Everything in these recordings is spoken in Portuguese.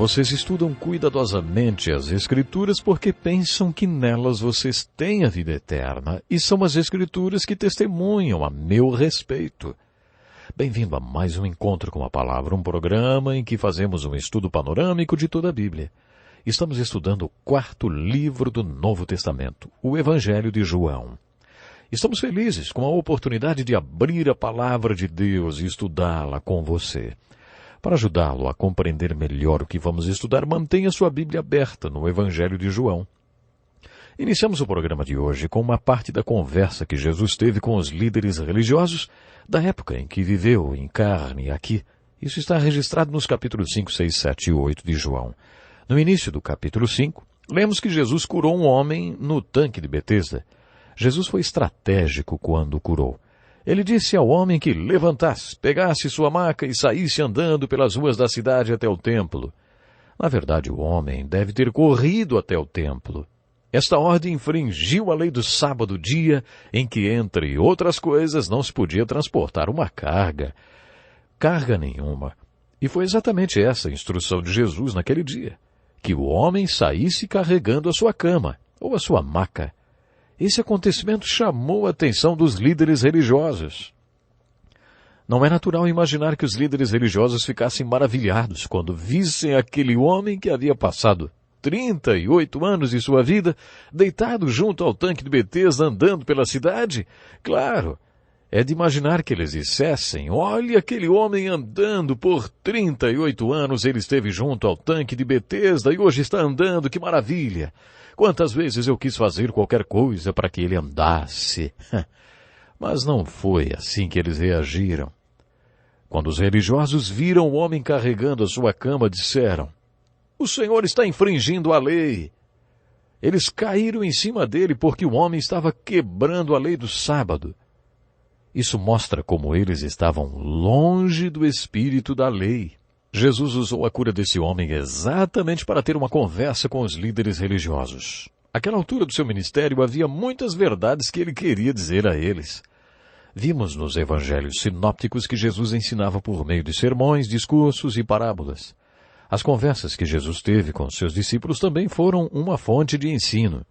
vocês estudam cuidadosamente as Escrituras porque pensam que nelas vocês têm a vida eterna, e são as Escrituras que testemunham a meu respeito. Bem-vindo a mais um Encontro com a Palavra, um programa em que fazemos um estudo panorâmico de toda a Bíblia. Estamos estudando o quarto livro do Novo Testamento, o Evangelho de João. Estamos felizes com a oportunidade de abrir a Palavra de Deus e estudá-la com você. Para ajudá-lo a compreender melhor o que vamos estudar, mantenha sua Bíblia aberta no Evangelho de João. Iniciamos o programa de hoje com uma parte da conversa que Jesus teve com os líderes religiosos da época em que viveu em carne aqui. Isso está registrado nos capítulos 5, 6, 7 e 8 de João. No início do capítulo 5, lemos que Jesus curou um homem no tanque de Betesda. Jesus foi estratégico quando o curou. Ele disse ao homem que levantasse, pegasse sua maca e saísse andando pelas ruas da cidade até o templo. Na verdade, o homem deve ter corrido até o templo. Esta ordem infringiu a lei do sábado, dia em que, entre outras coisas, não se podia transportar uma carga. Carga nenhuma. E foi exatamente essa a instrução de Jesus naquele dia, que o homem saísse carregando a sua cama, ou a sua maca. Esse acontecimento chamou a atenção dos líderes religiosos. Não é natural imaginar que os líderes religiosos ficassem maravilhados quando vissem aquele homem que havia passado 38 anos de sua vida deitado junto ao tanque de Betesda andando pela cidade. Claro, é de imaginar que eles dissessem: olha aquele homem andando por 38 anos, ele esteve junto ao tanque de Betesda e hoje está andando, que maravilha! Quantas vezes eu quis fazer qualquer coisa para que ele andasse. Mas não foi assim que eles reagiram. Quando os religiosos viram o homem carregando a sua cama, disseram: o Senhor está infringindo a lei. Eles caíram em cima dele porque o homem estava quebrando a lei do sábado. Isso mostra como eles estavam longe do espírito da lei. Jesus usou a cura desse homem exatamente para ter uma conversa com os líderes religiosos. Àquela altura do seu ministério havia muitas verdades que ele queria dizer a eles. Vimos nos evangelhos sinópticos que Jesus ensinava por meio de sermões, discursos e parábolas. As conversas que Jesus teve com seus discípulos também foram uma fonte de ensino.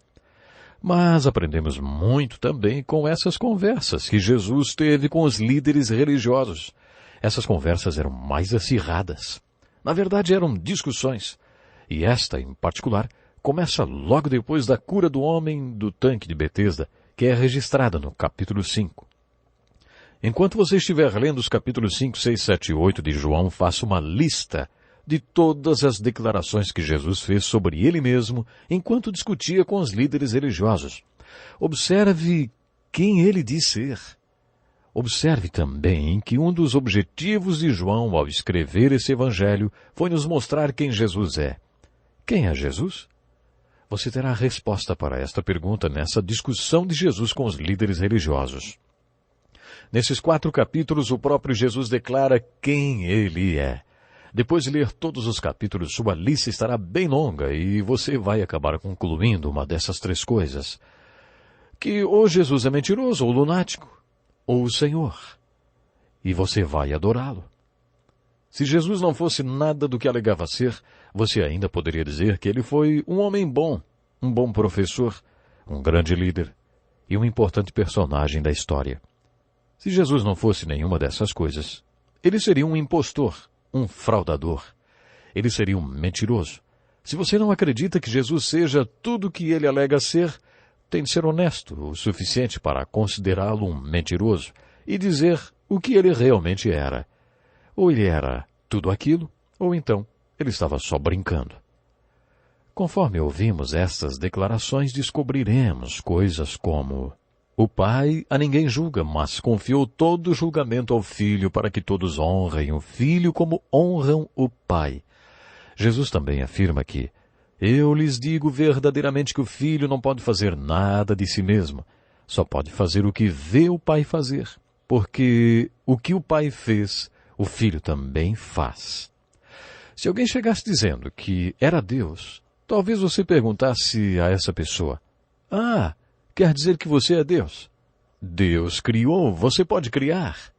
Mas aprendemos muito também com essas conversas que Jesus teve com os líderes religiosos. Essas conversas eram mais acirradas. Na verdade, eram discussões. E esta, em particular, começa logo depois da cura do homem do tanque de Betesda, que é registrada no capítulo 5. Enquanto você estiver lendo os capítulos 5, 6, 7 e 8 de João, faça uma lista de todas as declarações que Jesus fez sobre ele mesmo enquanto discutia com os líderes religiosos. Observe quem ele diz ser. Observe também que um dos objetivos de João ao escrever esse evangelho foi nos mostrar quem Jesus é. Quem é Jesus? Você terá a resposta para esta pergunta nessa discussão de Jesus com os líderes religiosos. Nesses 4 capítulos, o próprio Jesus declara quem ele é. Depois de ler todos os capítulos, sua lista estará bem longa e você vai acabar concluindo uma dessas 3 coisas. Que ou Jesus é mentiroso ou lunático, ou o Senhor, e você vai adorá-lo. Se Jesus não fosse nada do que alegava ser, você ainda poderia dizer que ele foi um homem bom, um bom professor, um grande líder e um importante personagem da história. Se Jesus não fosse nenhuma dessas coisas, ele seria um impostor, um fraudador. Ele seria um mentiroso. Se você não acredita que Jesus seja tudo o que ele alega ser, tem de ser honesto o suficiente para considerá-lo um mentiroso e dizer o que ele realmente era. Ou ele era tudo aquilo, ou então ele estava só brincando. Conforme ouvimos estas declarações, descobriremos coisas como: o Pai a ninguém julga, mas confiou todo o julgamento ao Filho para que todos honrem o Filho como honram o Pai. Jesus também afirma que: eu lhes digo verdadeiramente que o Filho não pode fazer nada de si mesmo. Só pode fazer o que vê o Pai fazer, porque o que o Pai fez, o Filho também faz. Se alguém chegasse dizendo que era Deus, talvez você perguntasse a essa pessoa: ah, quer dizer que você é Deus? Deus criou, você pode criar.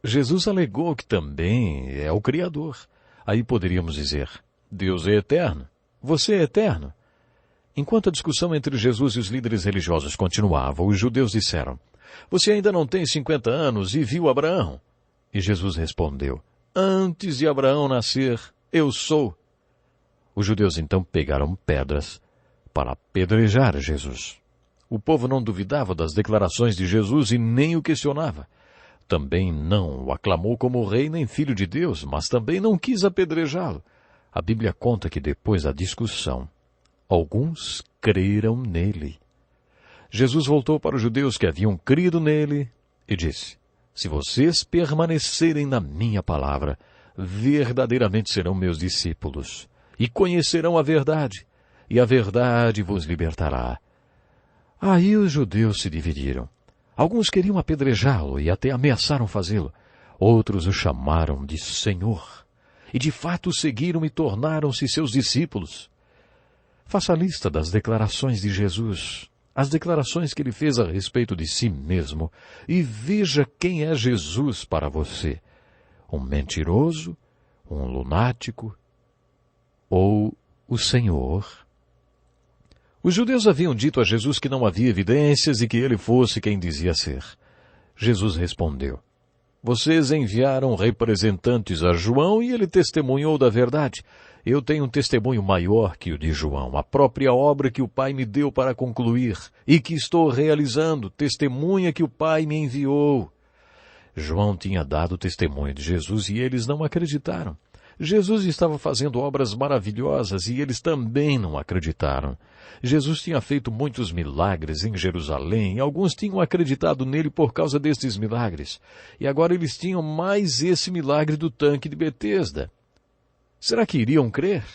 Jesus alegou que também é o Criador. Aí poderíamos dizer: Deus é eterno. Você é eterno. Enquanto a discussão entre Jesus e os líderes religiosos continuava, os judeus disseram, você ainda não tem 50 anos e viu Abraão? E Jesus respondeu, antes de Abraão nascer, eu sou. Os judeus então pegaram pedras para apedrejar Jesus. O povo não duvidava das declarações de Jesus e nem o questionava. Também não o aclamou como rei nem filho de Deus, mas também não quis apedrejá-lo. A Bíblia conta que depois da discussão, alguns creram nele. Jesus voltou para os judeus que haviam crido nele e disse, se vocês permanecerem na minha palavra, verdadeiramente serão meus discípulos e conhecerão a verdade, e a verdade vos libertará. Aí os judeus se dividiram. Alguns queriam apedrejá-lo e até ameaçaram fazê-lo. Outros o chamaram de Senhor. E de fato o seguiram e tornaram-se seus discípulos. Faça a lista das declarações de Jesus, as declarações que ele fez a respeito de si mesmo, e veja quem é Jesus para você. Um mentiroso, um lunático ou o Senhor? Os judeus haviam dito a Jesus que não havia evidências e que ele fosse quem dizia ser. Jesus respondeu, vocês enviaram representantes a João e ele testemunhou da verdade. Eu tenho um testemunho maior que o de João, a própria obra que o Pai me deu para concluir e que estou realizando, testemunha que o Pai me enviou. João tinha dado testemunho de Jesus e eles não acreditaram. Jesus estava fazendo obras maravilhosas e eles também não acreditaram. Jesus tinha feito muitos milagres em Jerusalém e alguns tinham acreditado nele por causa destes milagres. E agora eles tinham mais esse milagre do tanque de Betesda. Será que iriam crer?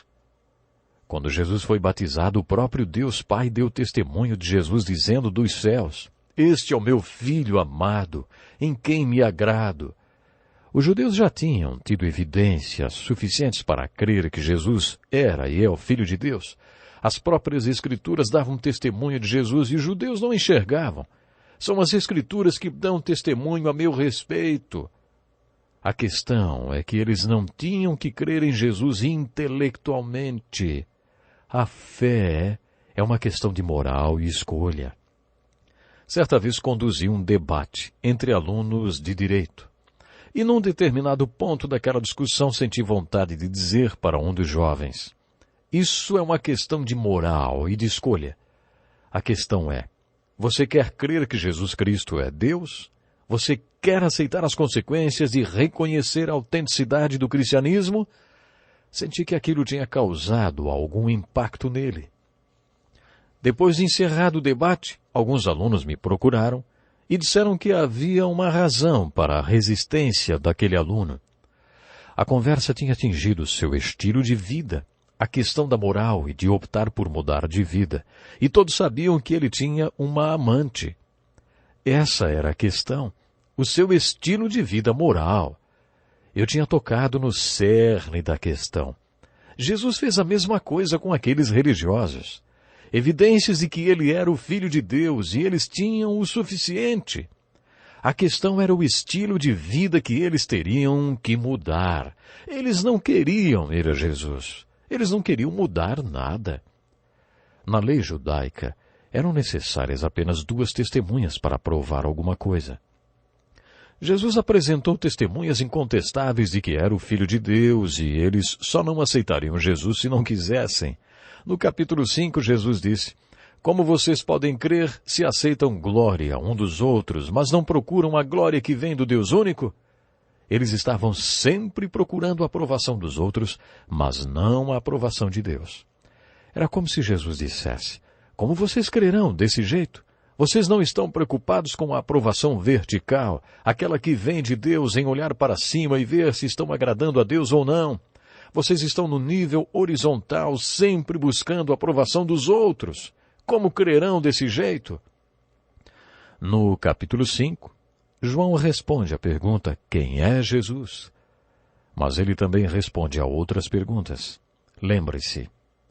Quando Jesus foi batizado, o próprio Deus Pai deu testemunho de Jesus dizendo dos céus, este é o meu Filho amado, em quem me agrado. Os judeus já tinham tido evidências suficientes para crer que Jesus era e é o Filho de Deus. As próprias Escrituras davam testemunho de Jesus e os judeus não enxergavam. São as Escrituras que dão testemunho a meu respeito. A questão é que eles não tinham que crer em Jesus intelectualmente. A fé é uma questão de moral e escolha. Certa vez conduzi um debate entre alunos de direito. E num determinado ponto daquela discussão senti vontade de dizer para um dos jovens, isso é uma questão de moral e de escolha. A questão é, você quer crer que Jesus Cristo é Deus? Você quer aceitar as consequências e reconhecer a autenticidade do cristianismo? Senti que aquilo tinha causado algum impacto nele. Depois de encerrado o debate, alguns alunos me procuraram e disseram que havia uma razão para a resistência daquele aluno. A conversa tinha atingido seu estilo de vida, a questão da moral e de optar por mudar de vida, e todos sabiam que ele tinha uma amante. Essa era a questão, o seu estilo de vida moral. Eu tinha tocado no cerne da questão. Jesus fez a mesma coisa com aqueles religiosos. Evidências de que ele era o Filho de Deus e eles tinham o suficiente. A questão era o estilo de vida que eles teriam que mudar. Eles não queriam ir a Jesus. Eles não queriam mudar nada. Na lei judaica, eram necessárias apenas 2 testemunhas para provar alguma coisa. Jesus apresentou testemunhas incontestáveis de que era o Filho de Deus e eles só não aceitariam Jesus se não quisessem. No capítulo 5, Jesus disse, como vocês podem crer se aceitam glória um dos outros, mas não procuram a glória que vem do Deus único? Eles estavam sempre procurando a aprovação dos outros, mas não a aprovação de Deus. Era como se Jesus dissesse, como vocês crerão desse jeito? Vocês não estão preocupados com a aprovação vertical, aquela que vem de Deus em olhar para cima e ver se estão agradando a Deus ou não. Vocês estão no nível horizontal, sempre buscando a aprovação dos outros. Como crerão desse jeito? No capítulo 5, João responde à pergunta, quem é Jesus? Mas ele também responde a outras perguntas. Lembre-se,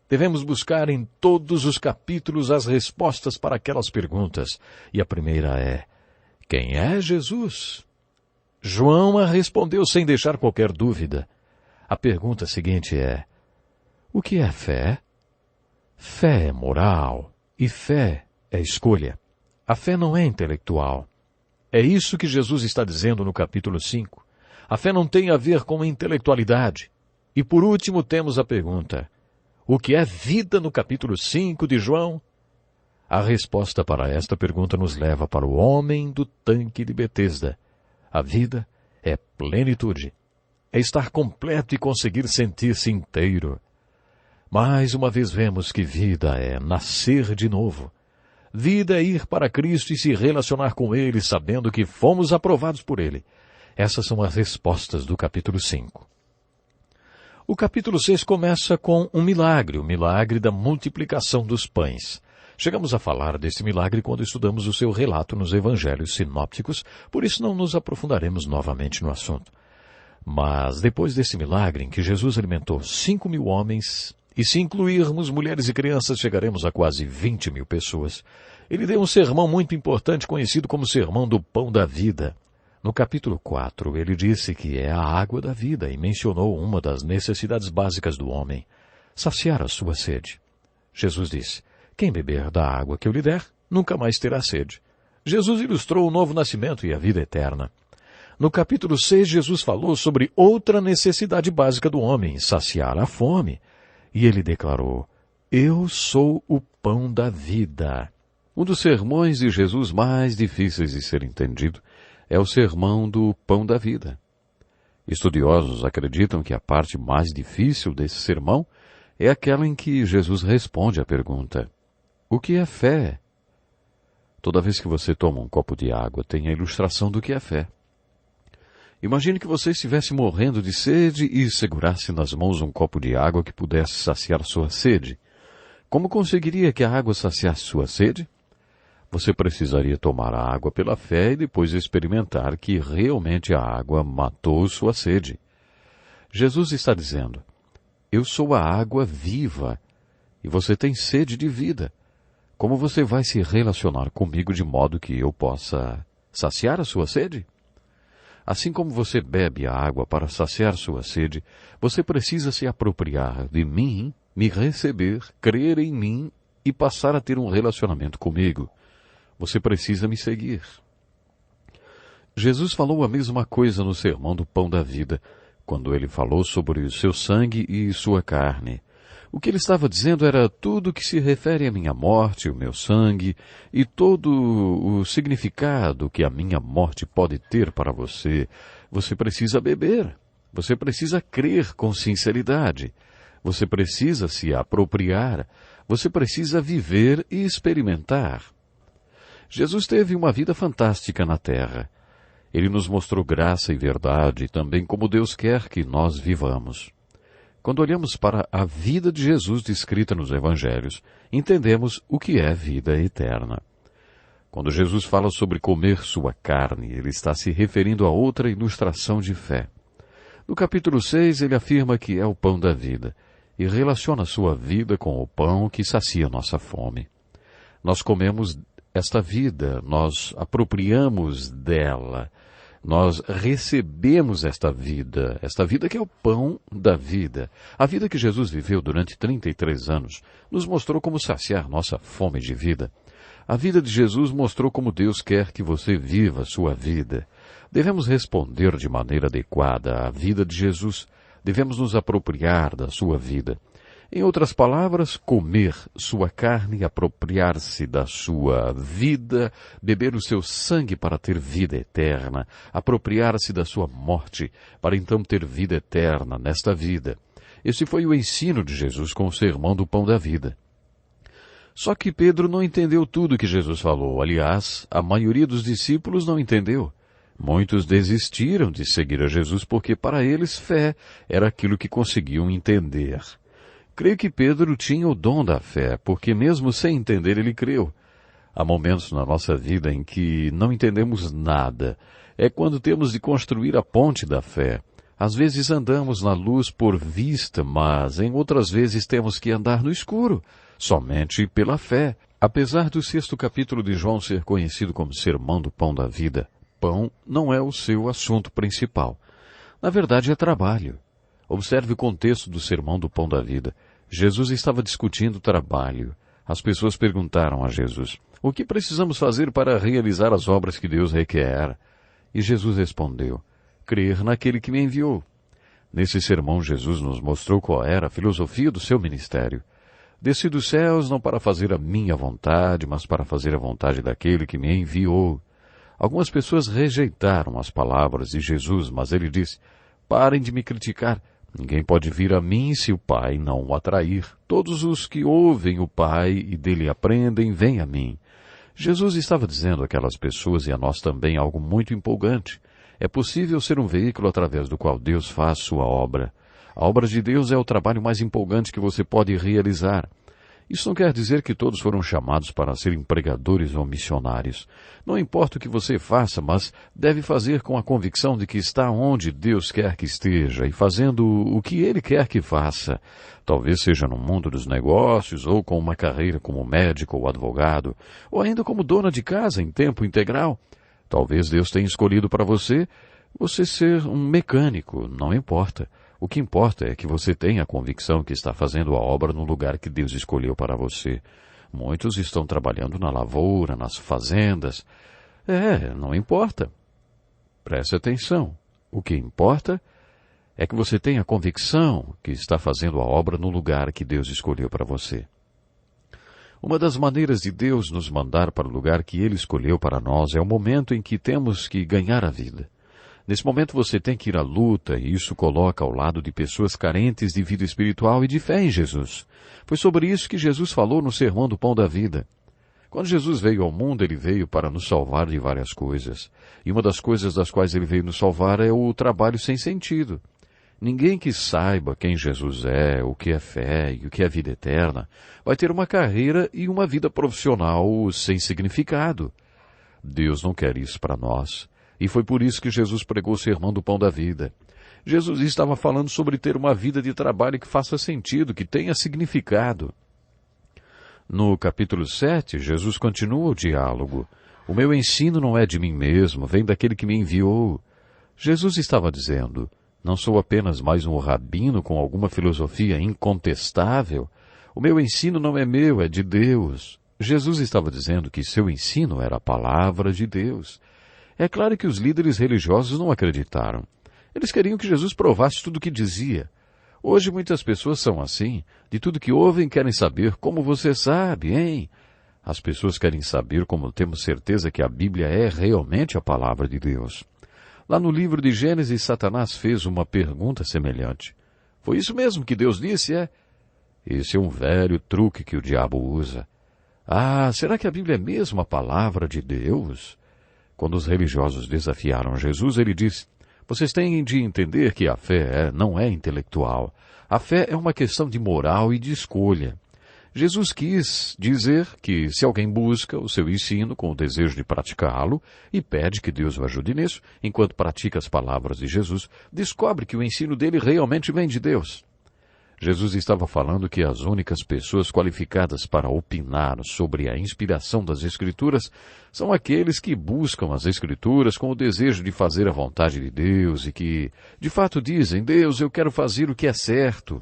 devemos buscar em todos os capítulos as respostas para aquelas perguntas. E a primeira é, quem é Jesus? João a respondeu sem deixar qualquer dúvida. A pergunta seguinte é, O que é fé? Fé é moral e fé é escolha. A fé não é intelectual. É isso que Jesus está dizendo no capítulo 5. A fé não tem a ver com intelectualidade. E por último temos a pergunta: o que é vida no capítulo 5 de João? A resposta para esta pergunta nos leva para o homem do tanque de Betesda. A vida é plenitude. É estar completo e conseguir sentir-se inteiro. Mais uma vez vemos que vida é nascer de novo. Vida é ir para Cristo e se relacionar com Ele, sabendo que fomos aprovados por Ele. Essas são as respostas do capítulo 5. O capítulo 6 começa com um milagre, o milagre da multiplicação dos pães. Chegamos a falar desse milagre quando estudamos o seu relato nos evangelhos sinópticos, por isso não nos aprofundaremos novamente no assunto. Mas depois desse milagre em que Jesus alimentou 5.000 homens, e se incluirmos mulheres e crianças chegaremos a quase 20.000 pessoas, ele deu um sermão muito importante conhecido como Sermão do Pão da Vida. No capítulo 4, ele disse que é a água da vida e mencionou uma das necessidades básicas do homem: saciar a sua sede. Jesus disse: quem beber da água que eu lhe der, nunca mais terá sede. Jesus ilustrou o novo nascimento e a vida eterna. No capítulo 6, Jesus falou sobre outra necessidade básica do homem, saciar a fome. E ele declarou: eu sou o pão da vida. Um dos sermões de Jesus mais difíceis de ser entendido é o sermão do pão da vida. Estudiosos acreditam que a parte mais difícil desse sermão é aquela em que Jesus responde à pergunta: o que é fé? Toda vez que você toma um copo de água, tem a ilustração do que é fé. Imagine que você estivesse morrendo de sede e segurasse nas mãos um copo de água que pudesse saciar sua sede. Como conseguiria que a água saciasse sua sede? Você precisaria tomar a água pela fé e depois experimentar que realmente a água matou sua sede. Jesus está dizendo: eu sou a água viva e você tem sede de vida. Como você vai se relacionar comigo de modo que eu possa saciar a sua sede? Assim como você bebe a água para saciar sua sede, você precisa se apropriar de mim, me receber, crer em mim e passar a ter um relacionamento comigo. Você precisa me seguir. Jesus falou a mesma coisa no Sermão do Pão da Vida, quando ele falou sobre o seu sangue e sua carne. O que ele estava dizendo era tudo que se refere à minha morte, o meu sangue, e todo o significado que a minha morte pode ter para você. Você precisa beber. Você precisa crer com sinceridade. Você precisa se apropriar. Você precisa viver e experimentar. Jesus teve uma vida fantástica na terra. Ele nos mostrou graça e verdade, também como Deus quer que nós vivamos. Quando olhamos para a vida de Jesus descrita nos Evangelhos, entendemos o que é vida eterna. Quando Jesus fala sobre comer sua carne, ele está se referindo a outra ilustração de fé. No capítulo 6, ele afirma que é o pão da vida e relaciona sua vida com o pão que sacia nossa fome. Nós comemos esta vida, nós apropriamos dela. Nós recebemos esta vida que é o pão da vida. A vida que Jesus viveu durante 33 anos nos mostrou como saciar nossa fome de vida. A vida de Jesus mostrou como Deus quer que você viva a sua vida. Devemos responder de maneira adequada à vida de Jesus. Devemos nos apropriar da sua vida. Em outras palavras, comer sua carne, apropriar-se da sua vida, beber o seu sangue para ter vida eterna, apropriar-se da sua morte para então ter vida eterna nesta vida. Esse foi o ensino de Jesus com o Sermão do Pão da Vida. Só que Pedro não entendeu tudo que Jesus falou. Aliás, a maioria dos discípulos não entendeu. Muitos desistiram de seguir a Jesus porque para eles fé era aquilo que conseguiam entender. Creio que Pedro tinha o dom da fé, porque mesmo sem entender ele creu. Há momentos na nossa vida em que não entendemos nada. É quando temos de construir a ponte da fé. Às vezes andamos na luz por vista, mas em outras vezes temos que andar no escuro, somente pela fé. Apesar do 6º capítulo de João ser conhecido como Sermão do Pão da Vida, pão não é o seu assunto principal. Na verdade, é trabalho. Observe o contexto do Sermão do Pão da Vida. Jesus estava discutindo trabalho. As pessoas perguntaram a Jesus: o que precisamos fazer para realizar as obras que Deus requer? E Jesus respondeu: crer naquele que me enviou. Nesse sermão, Jesus nos mostrou qual era a filosofia do seu ministério. Desci dos céus não para fazer a minha vontade, mas para fazer a vontade daquele que me enviou. Algumas pessoas rejeitaram as palavras de Jesus, mas ele disse: parem de me criticar. Ninguém pode vir a mim se o Pai não o atrair. Todos os que ouvem o Pai e dele aprendem, vêm a mim. Jesus estava dizendo àquelas pessoas e a nós também algo muito empolgante. É possível ser um veículo através do qual Deus faz sua obra. A obra de Deus é o trabalho mais empolgante que você pode realizar. Isso não quer dizer que todos foram chamados para serem pregadores ou missionários. Não importa o que você faça, mas deve fazer com a convicção de que está onde Deus quer que esteja e fazendo o que Ele quer que faça. Talvez seja no mundo dos negócios, ou com uma carreira como médico ou advogado, ou ainda como dona de casa em tempo integral. Talvez Deus tenha escolhido para você ser um mecânico, não importa. O que importa é que você tenha a convicção que está fazendo a obra no lugar que Deus escolheu para você. Muitos estão trabalhando na lavoura, nas fazendas. Não importa. Preste atenção. O que importa é que você tenha a convicção que está fazendo a obra no lugar que Deus escolheu para você. Uma das maneiras de Deus nos mandar para o lugar que Ele escolheu para nós é o momento em que temos que ganhar a vida. Nesse momento você tem que ir à luta e isso coloca ao lado de pessoas carentes de vida espiritual e de fé em Jesus. Foi sobre isso que Jesus falou no Sermão do Pão da Vida. Quando Jesus veio ao mundo, Ele veio para nos salvar de várias coisas. E uma das coisas das quais Ele veio nos salvar é o trabalho sem sentido. Ninguém que saiba quem Jesus é, o que é fé e o que é vida eterna, vai ter uma carreira e uma vida profissional sem significado. Deus não quer isso para nós. E foi por isso que Jesus pregou o Sermão do Pão da Vida. Jesus estava falando sobre ter uma vida de trabalho que faça sentido, que tenha significado. No capítulo 7, Jesus continua o diálogo. O meu ensino não é de mim mesmo, vem daquele que me enviou. Jesus estava dizendo: não sou apenas mais um rabino com alguma filosofia incontestável. O meu ensino não é meu, é de Deus. Jesus estava dizendo que seu ensino era a palavra de Deus. É claro que os líderes religiosos não acreditaram. Eles queriam que Jesus provasse tudo o que dizia. Hoje muitas pessoas são assim. De tudo que ouvem querem saber como você sabe, hein? As pessoas querem saber como temos certeza que a Bíblia é realmente a palavra de Deus. Lá no livro de Gênesis, Satanás fez uma pergunta semelhante. Foi isso mesmo que Deus disse, é? Esse é um velho truque que o diabo usa. Será que a Bíblia é mesmo a palavra de Deus? Quando os religiosos desafiaram Jesus, ele disse: vocês têm de entender que a fé não é intelectual. A fé é uma questão de moral e de escolha. Jesus quis dizer que se alguém busca o seu ensino com o desejo de praticá-lo e pede que Deus o ajude nisso, enquanto pratica as palavras de Jesus, descobre que o ensino dele realmente vem de Deus. Jesus estava falando que as únicas pessoas qualificadas para opinar sobre a inspiração das Escrituras são aqueles que buscam as Escrituras com o desejo de fazer a vontade de Deus e que, de fato, dizem: Deus, eu quero fazer o que é certo.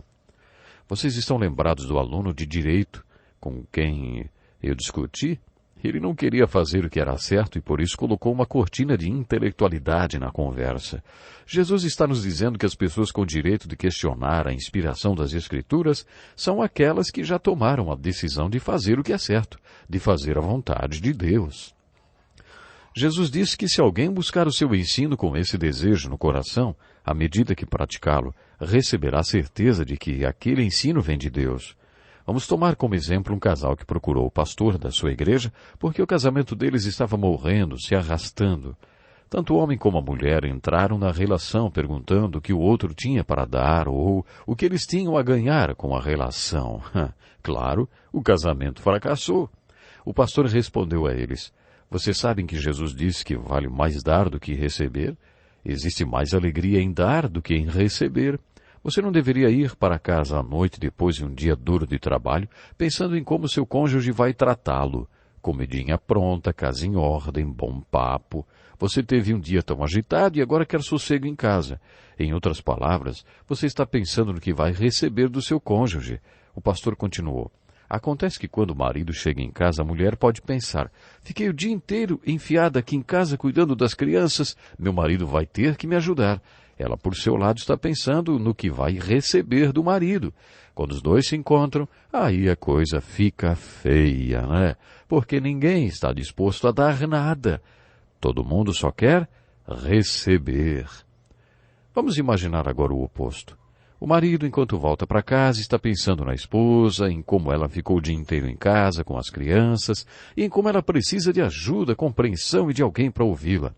Vocês estão lembrados do aluno de direito com quem eu discuti? Ele não queria fazer o que era certo e por isso colocou uma cortina de intelectualidade na conversa. Jesus está nos dizendo que as pessoas com direito de questionar a inspiração das Escrituras são aquelas que já tomaram a decisão de fazer o que é certo, de fazer a vontade de Deus. Jesus disse que se alguém buscar o seu ensino com esse desejo no coração, à medida que praticá-lo, receberá certeza de que aquele ensino vem de Deus. Vamos tomar como exemplo um casal que procurou o pastor da sua igreja porque o casamento deles estava morrendo, se arrastando. Tanto o homem como a mulher entraram na relação perguntando o que o outro tinha para dar ou o que eles tinham a ganhar com a relação. Claro, o casamento fracassou. O pastor respondeu a eles: vocês sabem que Jesus disse que vale mais dar do que receber? Existe mais alegria em dar do que em receber. Você não deveria ir para casa à noite depois de um dia duro de trabalho, pensando em como seu cônjuge vai tratá-lo. Comidinha pronta, casa em ordem, bom papo. Você teve um dia tão agitado e agora quer sossego em casa. Em outras palavras, você está pensando no que vai receber do seu cônjuge. O pastor continuou. Acontece que quando o marido chega em casa, a mulher pode pensar, fiquei o dia inteiro enfiada aqui em casa cuidando das crianças, meu marido vai ter que me ajudar. Ela, por seu lado, está pensando no que vai receber do marido. Quando os dois se encontram, aí a coisa fica feia, né? Porque ninguém está disposto a dar nada. Todo mundo só quer receber. Vamos imaginar agora o oposto. O marido, enquanto volta para casa, está pensando na esposa, em como ela ficou o dia inteiro em casa com as crianças, e em como ela precisa de ajuda, compreensão e de alguém para ouvi-la.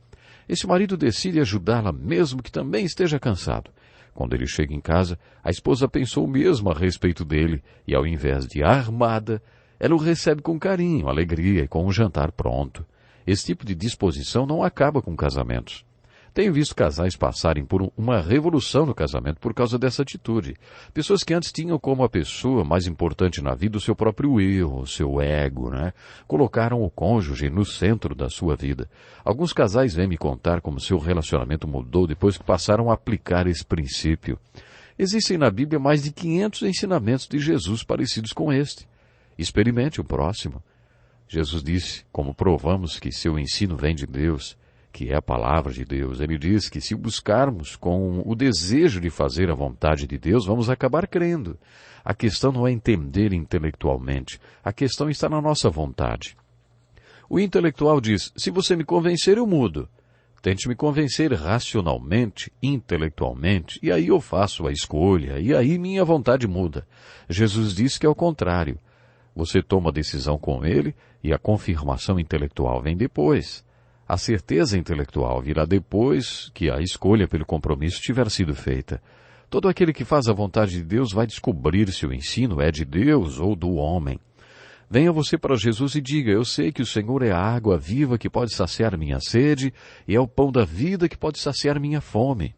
Esse marido decide ajudá-la mesmo que também esteja cansado. Quando ele chega em casa, a esposa pensou o mesmo a respeito dele, e ao invés de armada, ela o recebe com carinho, alegria e com um jantar pronto. Esse tipo de disposição não acaba com casamentos. Tenho visto casais passarem por uma revolução no casamento por causa dessa atitude. Pessoas que antes tinham como a pessoa mais importante na vida o seu próprio eu, o seu ego, né? Colocaram o cônjuge no centro da sua vida. Alguns casais vêm me contar como seu relacionamento mudou depois que passaram a aplicar esse princípio. Existem na Bíblia mais de 500 ensinamentos de Jesus parecidos com este. Experimente o próximo. Jesus disse, como provamos que seu ensino vem de Deus, que é a palavra de Deus. Ele diz que se buscarmos com o desejo de fazer a vontade de Deus, vamos acabar crendo. A questão não é entender intelectualmente, a questão está na nossa vontade. O intelectual diz, se você me convencer, eu mudo. Tente me convencer racionalmente, intelectualmente, e aí eu faço a escolha, e aí minha vontade muda. Jesus disse que é o contrário. Você toma a decisão com ele e a confirmação intelectual vem depois. A certeza intelectual virá depois que a escolha pelo compromisso tiver sido feita. Todo aquele que faz a vontade de Deus vai descobrir se o ensino é de Deus ou do homem. Venha você para Jesus e diga, eu sei que o Senhor é a água viva que pode saciar minha sede e é o pão da vida que pode saciar minha fome.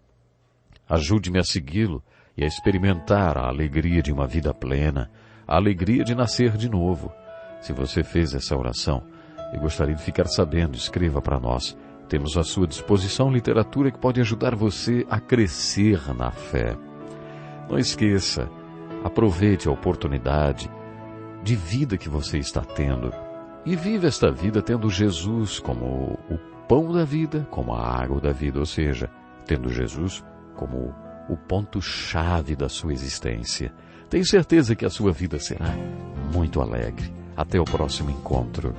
Ajude-me a segui-lo e a experimentar a alegria de uma vida plena, a alegria de nascer de novo. Se você fez essa oração, eu gostaria de ficar sabendo, escreva para nós. Temos à sua disposição literatura que pode ajudar você a crescer na fé. Não esqueça, aproveite a oportunidade de vida que você está tendo. E viva esta vida tendo Jesus como o pão da vida, como a água da vida, ou seja, tendo Jesus como o ponto-chave da sua existência. Tenho certeza que a sua vida será muito alegre. Até o próximo encontro.